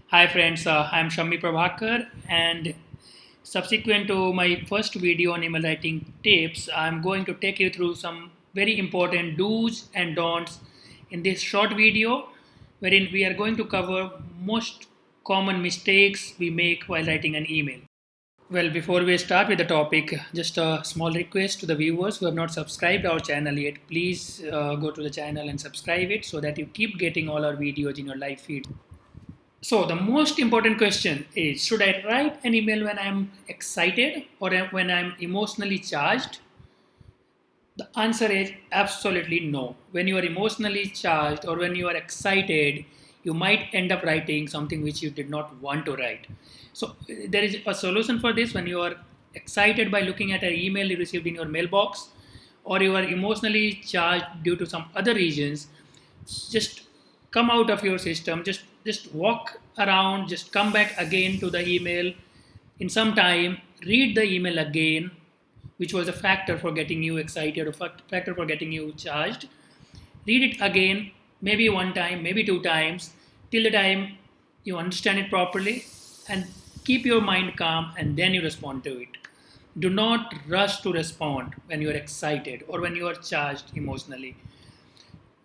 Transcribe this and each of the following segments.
Hi friends, I'm Shammi Prabhakar, and subsequent to my first video on email writing tips, I'm going to take you through some very important do's and don'ts in this short video wherein we are going to cover most common mistakes we make while writing an email. Well, before we start with the topic, just a small request to the viewers who have not subscribed our channel yet. Please go to the channel and subscribe it so that you keep getting all our videos in your live feed. So the most important question is, should I write an email when I'm excited or when I'm emotionally charged? The answer is absolutely no. When you are emotionally charged or when you are excited, you might end up writing something which you did not want to write. So there is a solution for this. When you are excited by looking at an email you received in your mailbox, or you are emotionally charged due to some other reasons, just come out of your system, just walk around, just come back again to the email in some time, read the email again, which was a factor for getting you excited or factor for getting you charged. Read it again, maybe one time, maybe two times, till the time you understand it properly, and keep your mind calm, and then you respond to it. Do not rush to respond when you are excited or when you are charged emotionally.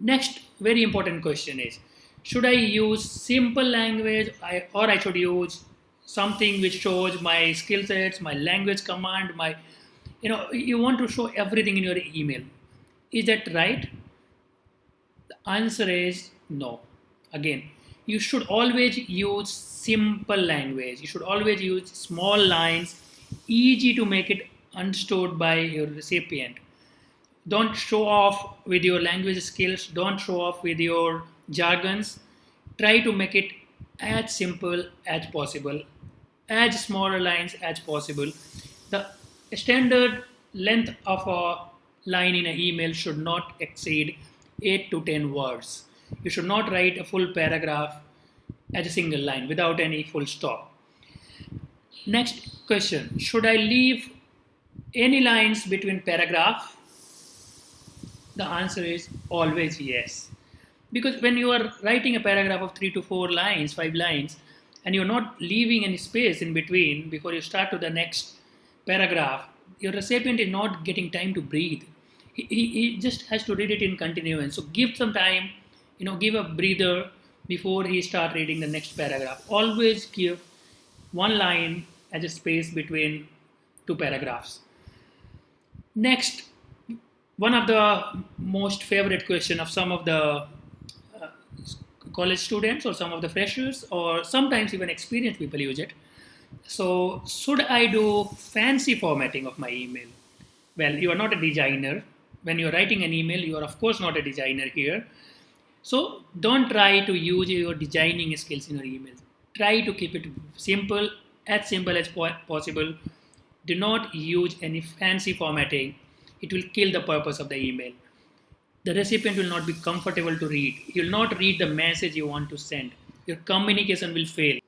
Next, very important question is, should I use simple language, or I should use something which shows my skill sets, my language command, you want to show everything in your email. Is that right? The answer is no. Again, you should always use simple language. You should always use small lines, easy to make it understood by your recipient. Don't show off with your language skills, don't show off with your jargons. Try to make it as simple as possible, as smaller lines as possible. The standard length of a line in an email should not exceed 8 to 10 words. You should not write a full paragraph as a single line without any full stop. Next question, should I leave any lines between paragraph? The answer is always yes. Because when you are writing a paragraph of 3 to 4 lines, 5 lines, and you're not leaving any space in between before you start to the next paragraph, your recipient is not getting time to breathe. He just has to read it in continuance. So give some time, give a breather before he start reading the next paragraph. Always give one line as a space between two paragraphs. Next, one of the most favorite question of some of the college students or some of the freshers or sometimes even experienced people use it. So should I do fancy formatting of my email? Well, you are not a designer. When you're writing an email, you are of course not a designer here. So don't try to use your designing skills in your email. Try to keep it simple as possible. Do not use any fancy formatting. It will kill the purpose of the email. The recipient will not be comfortable to read. You will not read the message you want to send. Your communication will fail.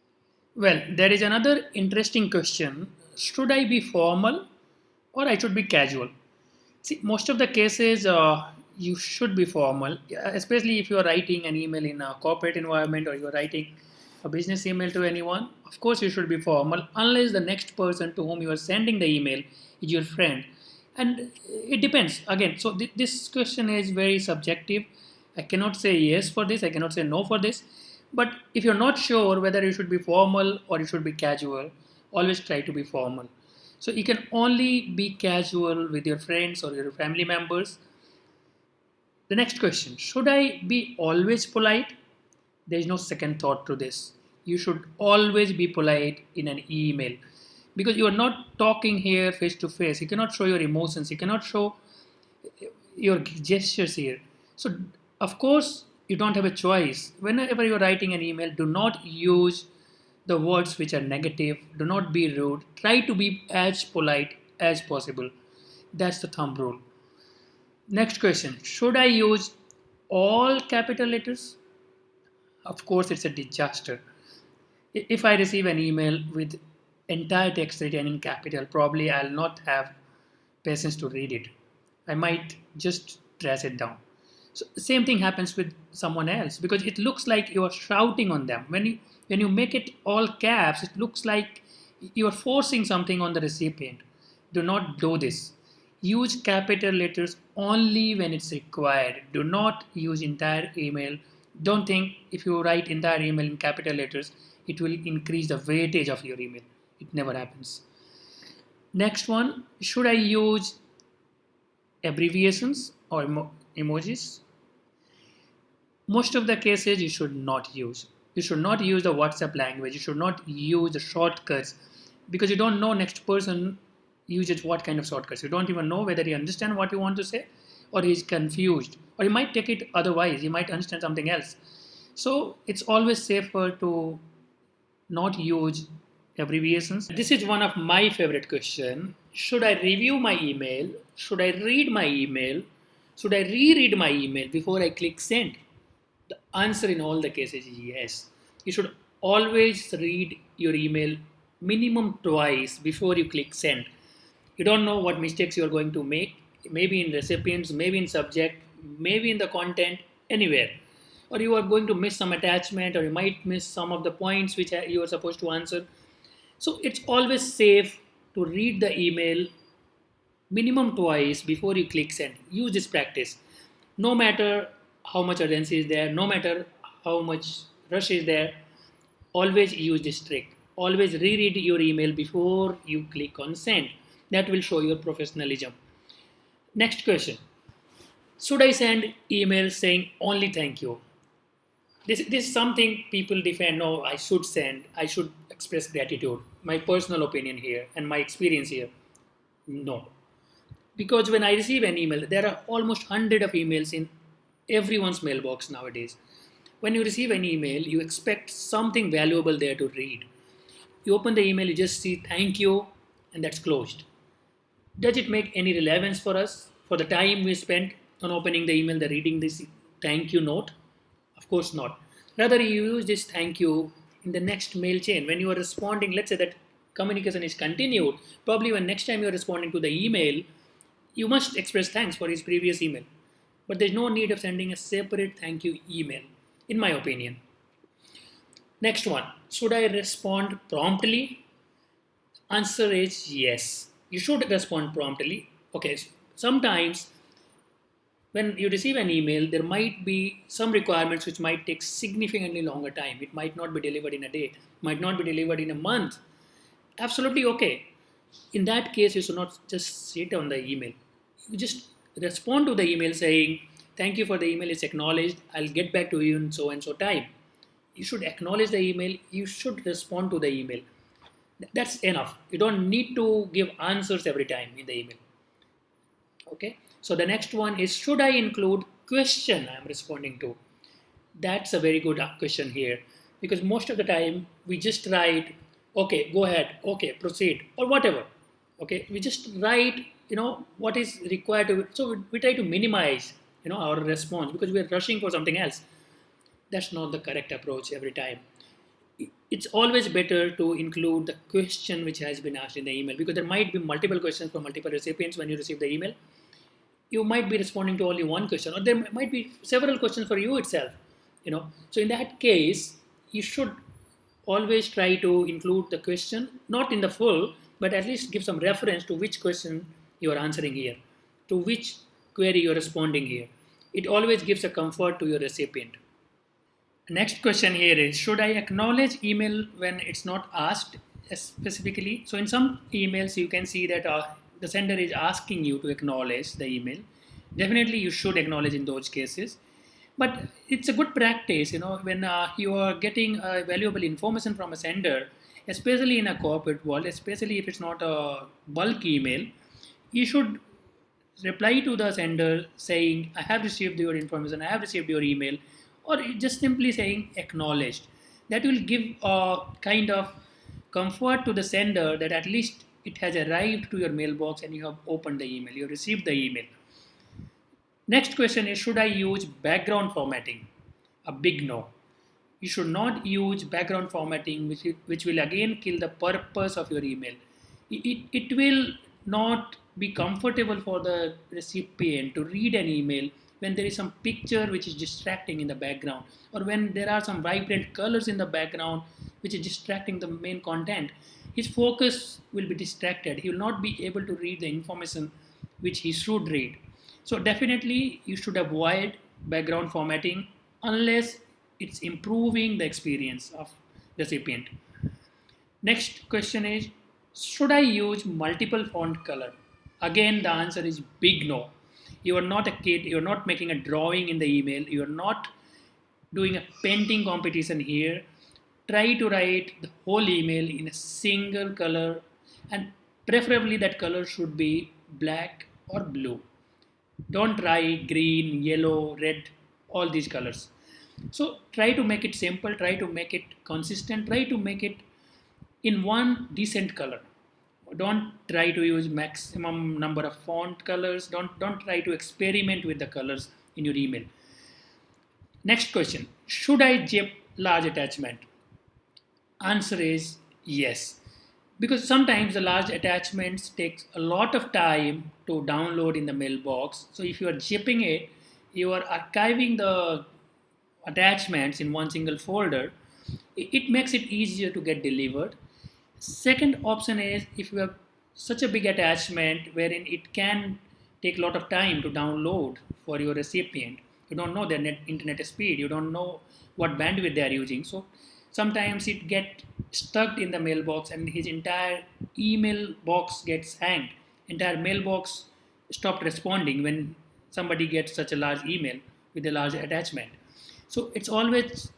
Well, there is another interesting question. Should I be formal or I should be casual? See, most of the cases you should be formal, especially if you are writing an email in a corporate environment or you are writing a business email to anyone. Of course, you should be formal unless the next person to whom you are sending the email is your friend. And it depends again. So this question is very subjective. I cannot say yes for this. I cannot say no for this. But if you're not sure whether you should be formal or you should be casual, always try to be formal. So you can only be casual with your friends or your family members. The next question, should I be always polite? There is no second thought to this. You should always be polite in an email because you are not talking here face to face. You cannot show your emotions. You cannot show your gestures here. So, of course, you don't have a choice. Whenever you're writing an email, do not use the words which are negative. Do not be rude. Try to be as polite as possible. That's the thumb rule. Next question, should I use all capital letters? Of course, it's a disaster. If I receive an email with entire text written in capital, probably I'll not have patience to read it. I might just trash it down. So same thing happens with someone else because it looks like you are shouting on them. When you make it all caps, it looks like you are forcing something on the recipient. Do not do this. Use capital letters only when it's required. Do not use entire email. Don't think if you write entire email in capital letters, it will increase the weightage of your email. It never happens. Next one, should I use abbreviations or emojis? Most of the cases you should not use. You should not use the WhatsApp language. You should not use the shortcuts because you don't know next person uses what kind of shortcuts. You don't even know whether he understands what you want to say or he's confused or he might take it otherwise. He might understand something else. So it's always safer to not use abbreviations. This is one of my favorite questions. Should I review my email? Should I read my email? Should I reread my email before I click send? The answer in all the cases is yes. You should always read your email minimum twice before you click send. You don't know what mistakes you're going to make, maybe in recipients, maybe in subject, maybe in the content, anywhere. Or you are going to miss some attachment, or you might miss some of the points which you are supposed to answer. So it's always safe to read the email minimum twice before you click send. Use this practice. No matter how much urgency is there, no matter how much rush is there, always use this trick. Always reread your email before you click on send. That will show your professionalism. Next question. Should I send email saying only thank you? This is something people defend. No, I should send. I should express gratitude. My personal opinion here and my experience here. No. Because when I receive an email, there are almost 100 of emails in everyone's mailbox nowadays. When you receive an email, you expect something valuable there to read. You open the email, you just see thank you, and that's closed. Does it make any relevance for us for the time we spent on opening the email, the reading this thank you note? Of course not. Rather, you use this thank you in the next mail chain. When you are responding, let's say that communication is continued, probably when next time you are responding to the email, you must express thanks for his previous email. But there's no need of sending a separate thank you email, in my opinion. Next one, should I respond promptly? Answer is yes. You should respond promptly. Okay, sometimes when you receive an email, there might be some requirements which might take significantly longer time. It might not be delivered in a day, might not be delivered in a month. Absolutely okay. In that case, you should not just sit on the email. You just respond to the email saying, thank you for the email, it's acknowledged. I'll get back to you in so and so time. You should acknowledge the email. You should respond to the email. That's enough. You don't need to give answers every time in the email. Okay. So the next one is, should I include question I'm responding to? That's a very good question here, because most of the time we just write, okay, go ahead, okay, proceed, or whatever. Okay, we just write, what is required to. So we try to minimize, our response because we are rushing for something else. That's not the correct approach every time. It's always better to include the question which has been asked in the email, because there might be multiple questions from multiple recipients when you receive the email. You might be responding to only one question, or there might be several questions for you itself. So in that case, you should always try to include the question, not in the full, but at least give some reference to which question you are answering here, to which query you are responding here. It always gives a comfort to your recipient. Next question here is, should I acknowledge email when it's not asked specifically? So in some emails, you can see that the sender is asking you to acknowledge the email. Definitely you should acknowledge in those cases. But it's a good practice, when you are getting valuable information from a sender, especially in a corporate world, especially if it's not a bulk email, you should reply to the sender saying, I have received your information, I have received your email, or just simply saying acknowledged. That will give a kind of comfort to the sender that at least it has arrived to your mailbox and you have opened the email, you have received the email. Next question is, should I use background formatting? A big no. You should not use background formatting, which will again kill the purpose of your email. It will not be comfortable for the recipient to read an email when there is some picture which is distracting in the background, or when there are some vibrant colors in the background which is distracting the main content, his focus will be distracted. He will not be able to read the information which he should read. So definitely you should avoid background formatting unless it's improving the experience of recipient. Next question is, should I use multiple font color? Again, the answer is big no. You are not a kid, you're not making a drawing in the email, you're not doing a painting competition here. Try to write the whole email in a single color, and preferably that color should be black or blue. Don't try green, yellow, red, all these colors. So try to make it simple, try to make it consistent, try to make it in one decent color. Don't try to use maximum number of font colors. Don't try to experiment with the colors in your email. Next question, should I zip large attachment? Answer is yes, because sometimes the large attachments takes a lot of time to download in the mailbox. So if you are zipping it, you are archiving the attachments in one single folder. It makes it easier to get delivered. Second option is, if you have such a big attachment wherein it can take a lot of time to download for your recipient, you don't know their internet speed, you don't know what bandwidth they are using. So sometimes it get stuck in the mailbox and his entire email box gets hanged. Entire mailbox stopped responding when somebody gets such a large email with a large attachment. So it's always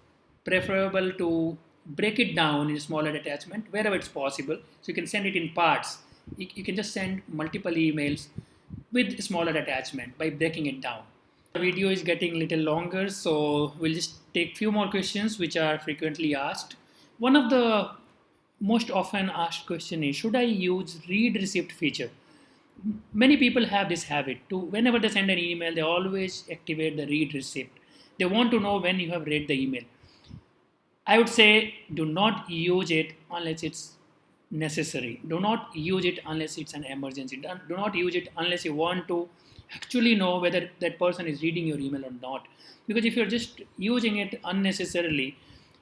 preferable to break it down in a smaller attachment wherever it's possible. So you can send it in parts. You can just send multiple emails with a smaller attachment by breaking it down. The video is getting a little longer, so we'll just take few more questions which are frequently asked. One of the most often asked question is, should I use read receipt feature? Many people have this habit to, whenever they send an email, they always activate the read receipt. They want to know when you have read the email. I would say do not use it unless it's necessary. Do not use it unless it's an emergency. Do not use it unless you want to actually know whether that person is reading your email or not. Because if you're just using it unnecessarily,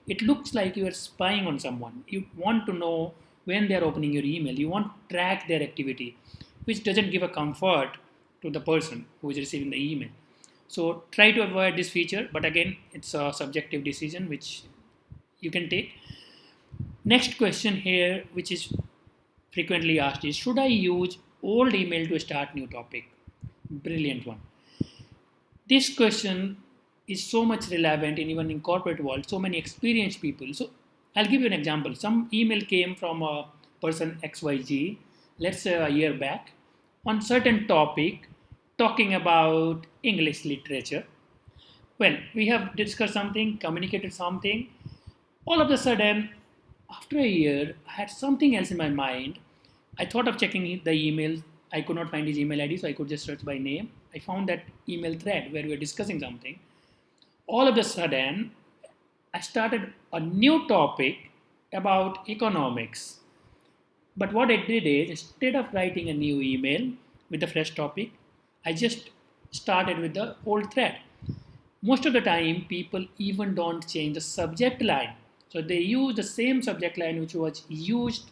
it looks like you are spying on someone. You want to know when they're opening your email. You want to track their activity, which doesn't give a comfort to the person who is receiving the email. So try to avoid this feature, but again, it's a subjective decision which you can take. Next question here, which is frequently asked, is, should I use old email to start new topic? Brilliant one. This question is so much relevant in even in corporate world, so many experienced people. So I'll give you an example. Some email came from a person XYZ, let's say a year back, on certain topic talking about English literature. Well, we have discussed something, communicated something. All of a sudden, after a year, I had something else in my mind. I thought of checking the email. I could not find his email ID, so I could just search by name. I found that email thread where we were discussing something. All of a sudden, I started a new topic about economics. But what I did is, instead of writing a new email with a fresh topic, I just started with the old thread. Most of the time, people even don't change the subject line. So they use the same subject line which was used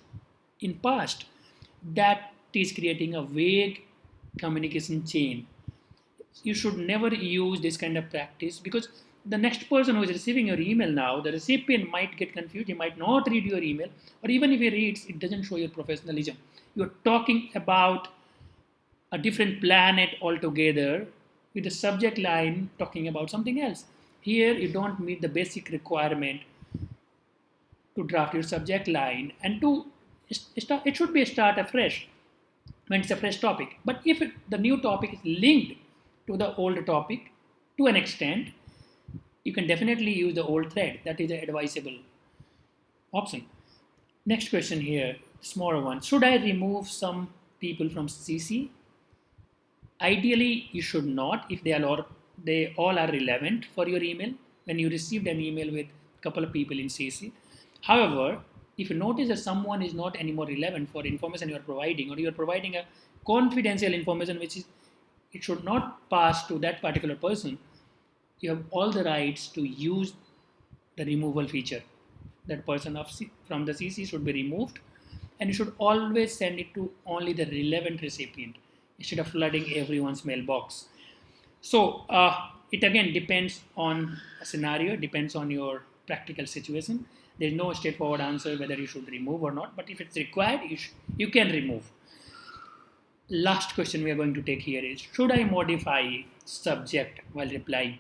in past. That is creating a vague communication chain. You should never use this kind of practice, because the next person who is receiving your email now, the recipient might get confused. He might not read your email, or even if he reads, it doesn't show your professionalism. You're talking about a different planet altogether with the subject line talking about something else. Here you don't meet the basic requirement to draft your subject line, and to start, it should be a start afresh when it's a fresh topic. But if the new topic is linked to the old topic to an extent, you can definitely use the old thread. That is an advisable option. Next question here, smaller one. Should I remove some people from CC? Ideally, you should not if they all are relevant for your email. When you received an email with a couple of people in CC. However, if you notice that someone is not anymore relevant for information you are providing, or you are providing a confidential information which is it should not pass to that particular person. You have all the rights to use the removal feature. That person from the CC should be removed, and you should always send it to only the relevant recipient instead of flooding everyone's mailbox. So it again depends on a scenario, depends on your practical situation. There's no straightforward answer whether you should remove or not, but if it's required, you can remove. Last question we are going to take here is, should I modify subject while replying?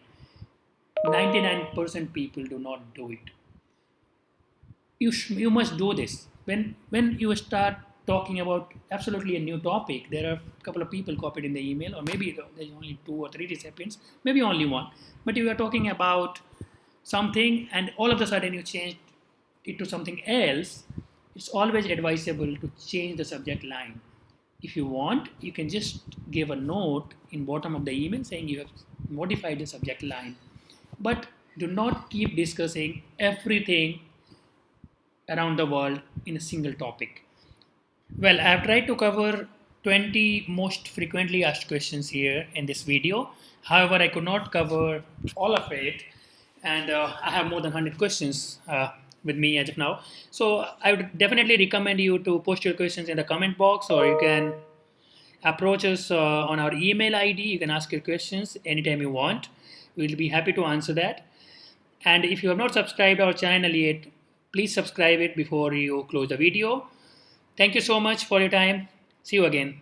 99% people do not do it. You must do this. When you start talking about absolutely a new topic, there are a couple of people copied in the email, or maybe there's only 2 or 3 recipients, maybe only one. But you are talking about something and all of a sudden you change it to something else. It's always advisable to change the subject line. If you want, you can just give a note in bottom of the email saying you have modified the subject line. But do not keep discussing everything around the world in a single topic. Well, I've tried to cover 20 most frequently asked questions here in this video. However, I could not cover all of it, and I have more than 100 questions with me as of now. So I would definitely recommend you to post your questions in the comment box, or you can approach us on our email ID. You can ask your questions anytime you want. We'll be happy to answer that. And if you have not subscribed our channel yet, please subscribe it before you close the video. Thank you so much for your time. See you again.